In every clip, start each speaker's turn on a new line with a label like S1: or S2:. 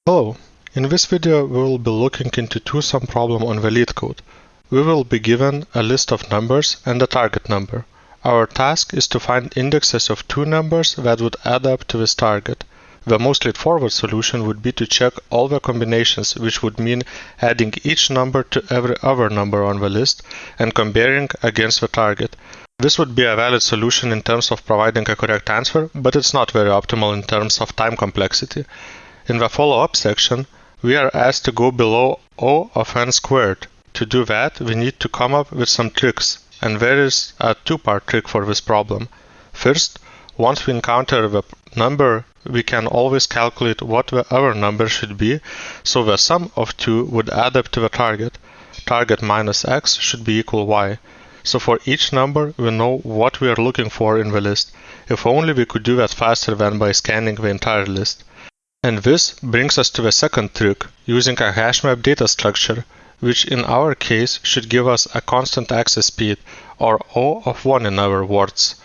S1: Hello, in this video we will be looking into two-sum problem on the LeetCode. We will be given a list of numbers and a target number. Our task is to find indexes of two numbers that would add up to this target. The most straightforward solution would be to check all the combinations, which would mean adding each number to every other number on the list and comparing against the target. This would be a valid solution in terms of providing a correct answer, but it's not very optimal in terms of time complexity. In the follow-up section, we are asked to go below O of n squared. To do that, we need to come up with some tricks, and there is a two-part trick for this problem. First, once we encounter the number, we can always calculate what the other number should be, so the sum of two would add up to the target. Target minus x should be equal y. So for each number, we know what we are looking for in the list. If only we could do that faster than by scanning the entire list. And this brings us to the second trick, using a hashmap data structure, which in our case should give us a constant access speed, or O of 1 in other words.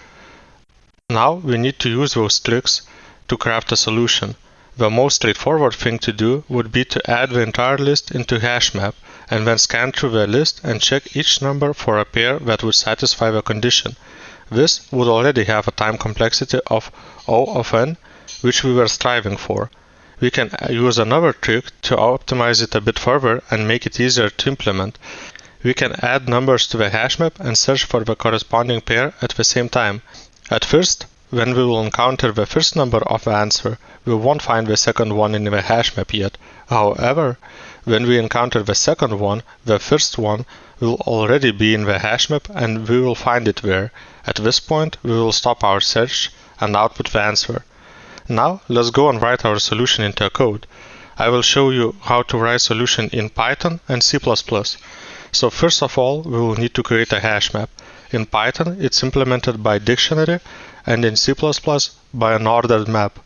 S1: Now we need to use those tricks to craft a solution. The most straightforward thing to do would be to add the entire list into hashmap, and then scan through the list and check each number for a pair that would satisfy the condition. This would already have a time complexity of O of n, which we were striving for. We can use another trick to optimize it a bit further and make it easier to implement. We can add numbers to the hashmap and search for the corresponding pair at the same time. At first, when we will encounter the first number of the answer, we won't find the second one in the hashmap yet. However, when we encounter the second one, the first one will already be in the hashmap and we will find it there. At this point, we will stop our search and output the answer. Now, let's go and write our solution into a code. I will show you how to write solution in Python and C++. So first of all, we will need to create a hash map. In Python, it's implemented by dictionary, and in C++ by an ordered map.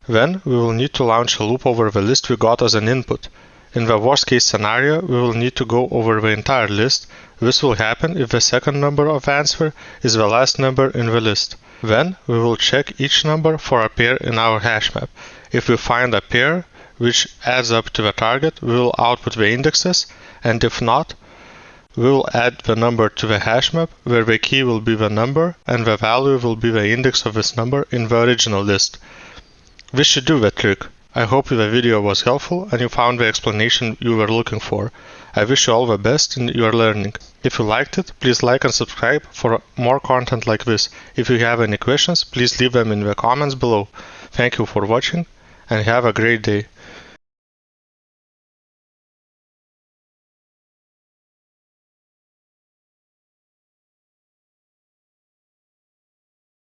S1: Then, we will need to launch a loop over the list we got as an input. In the worst case scenario, we will need to go over the entire list. This will happen if the second number of answer is the last number in the list. Then, we will check each number for a pair in our hash map. If we find a pair which adds up to the target, we will output the indexes, and if not, we will add the number to the hash map, where the key will be the number and the value will be the index of this number in the original list. This should do the trick. I hope the video was helpful and you found the explanation you were looking for. I wish you all the best in your learning. If you liked it, please like and subscribe for more content like this. If you have any questions, please leave them in the comments below. Thank you for watching and have a great day.